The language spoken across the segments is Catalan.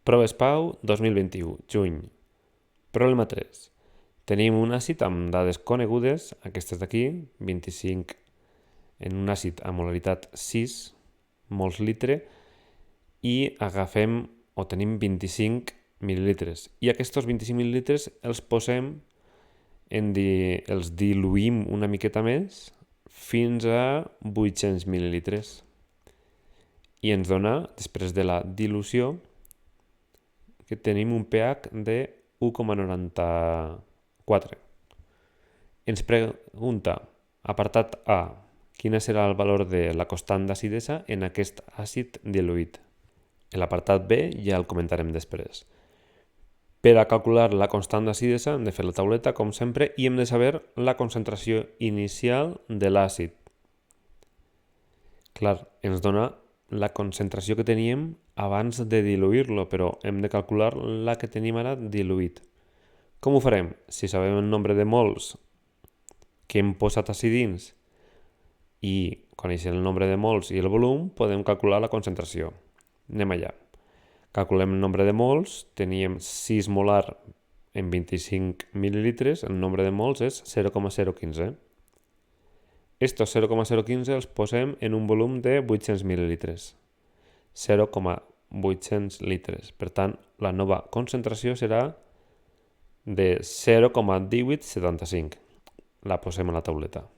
Proves Pau 2021, juny. Problema 3. Tenim un àcid amb dades conegudes, aquestes d'aquí, 25 en un àcid amb molaritat 6 mols litre, i agafem o tenim 25 mil·lilitres. I aquests 25 mil·lilitres els posem, els diluïm una miqueta més fins a 800 mil·lilitres. I ens dona, després de la dilució, que tenim un pH de 1,94. Ens pregunta, apartat A, quin serà el valor de la constant d'acidesa en aquest àcid diluït. L'apartat B ja el comentarem després. Per a calcular la constant d'acidesa hem de fer la tauleta, com sempre, i hem de saber la concentració inicial de l'àcid. Clar, ens dona la concentració que teníem abans de diluir-lo, però hem de calcular la que tenim ara diluït. Com ho farem? Si sabem el nombre de mols que hem posat així dins i coneixent el nombre de mols i el volum, podem calcular la concentració. Anem allà. Calculem el nombre de mols, teníem 6 molar en 25 mil·lilitres, el nombre de mols és 0,015. Estos 0,015 els posem en un volum de 800 mil·lilitres. 0,800 litres. Per tant, la nova concentració serà de 0,1875. La posem a la tauleta.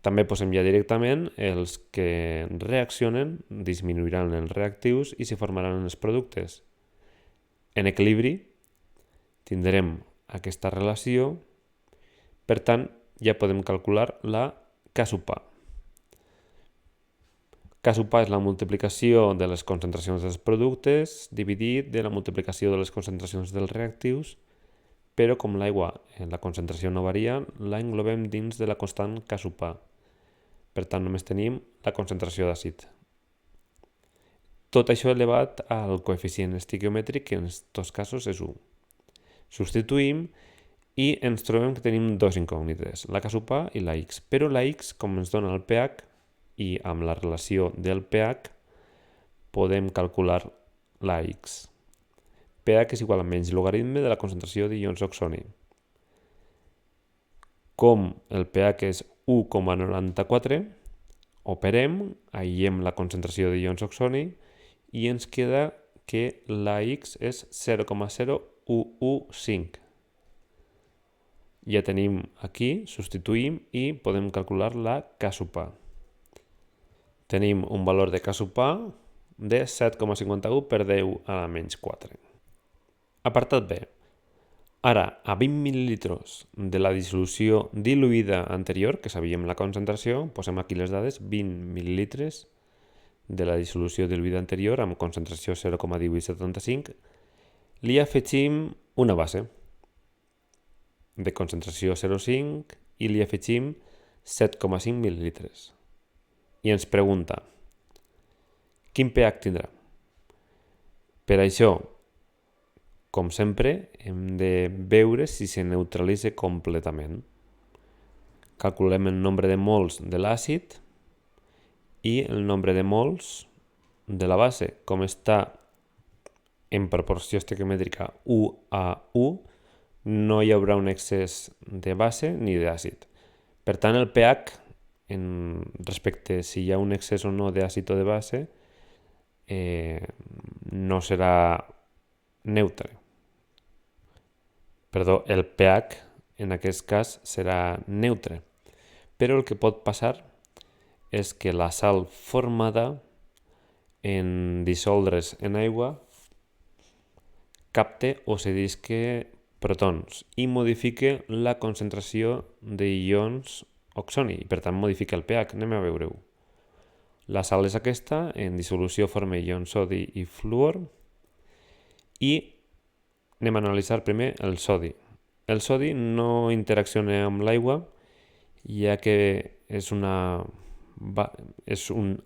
També posem ja directament els que reaccionen, disminuiran els reactius i s'hi formaran els productes. En equilibri tindrem aquesta relació, per tant, ja podem calcular la K sub A. K sub A és la multiplicació de les concentracions dels productes dividit de la multiplicació de les concentracions dels reactius, però com l'aigua en la concentració no varia, la englobem dins de la constant K sub A. Per tant, només tenim la concentració d'àcid. Tot això elevat al coeficient estequiomètric, que en aquests casos és 1. Substituïm i ens trobem que tenim dos incògnites, la K sub A i la X. Però la X, com ens dona el pH, i amb la relació del pH, podem calcular la X. pH és igual a menys logaritme de la concentració d'ions oxoni. Com el pH és 1,94, operem, aïllem la concentració d'ions oxoni i ens queda que la X és 0,0115. Ja tenim aquí, substituïm i podem calcular la K sub A. Tenim un valor de K sub A de 7,51 per 10 a la menys 4. Apartat B. Ara, a 20 mil·lilitres de la dissolució diluïda anterior, que sabíem la concentració, posem aquí les dades, 20 mil·lilitres de la dissolució diluïda anterior amb concentració 0,1875, li afegim una base de concentració 0,5 i li afegim 7,5 mil·lilitres. I ens pregunta, quin pH tindrà? Per això, com sempre, hem de veure si se neutralitza completament. Calculem el nombre de mols de l'àcid i el nombre de mols de la base. Com està en proporció estequiomètrica 1 a 1, no hi haurà un excés de base ni d'àcid. Per tant, el pH, respecte si hi ha un excés o no d'àcid o de base, no serà neutre. Perdó, el pH en aquest cas serà neutre. Però el que pot passar és que la sal formada en dissoldre's en aigua capte o cedisca protons i modifica la concentració d'ions oxoni i per tant modifica el pH. Anem a veure-ho. La sal és aquesta, en dissolució forma ions sodi i fluor i anem a analitzar primer el sodi. El sodi no interacciona amb l'aigua ja que és un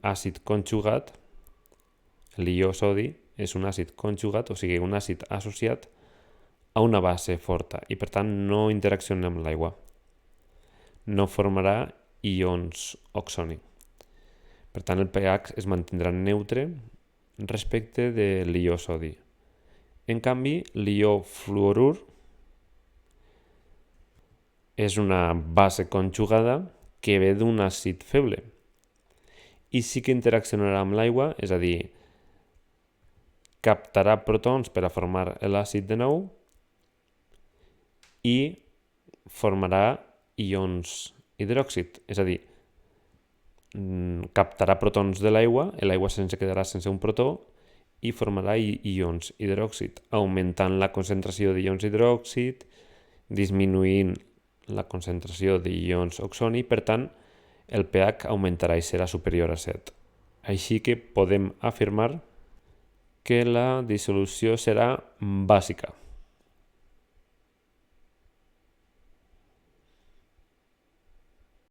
àcid conjugat. L'ió sodi és un àcid conjugat, o sigui, un àcid associat a una base forta i per tant no interacciona amb l'aigua. No formarà ions oxoni. Per tant, el pH es mantindrà neutre, respecte de l'ió sodi. En canvi, l'ió fluorur és una base conjugada que ve d'un àcid feble i sí que interaccionarà amb l'aigua, és a dir, captarà protons per a formar l'àcid de nou i formarà ions hidròxid, és a dir, captarà protons de l'aigua, l'aigua se'ns quedarà sense un protó i formarà ions hidròxid, augmentant la concentració d'ions hidròxid, disminuint la concentració d'ions oxoni, per tant, el pH augmentarà i serà superior a 7. Així que podem afirmar que la dissolució serà bàsica.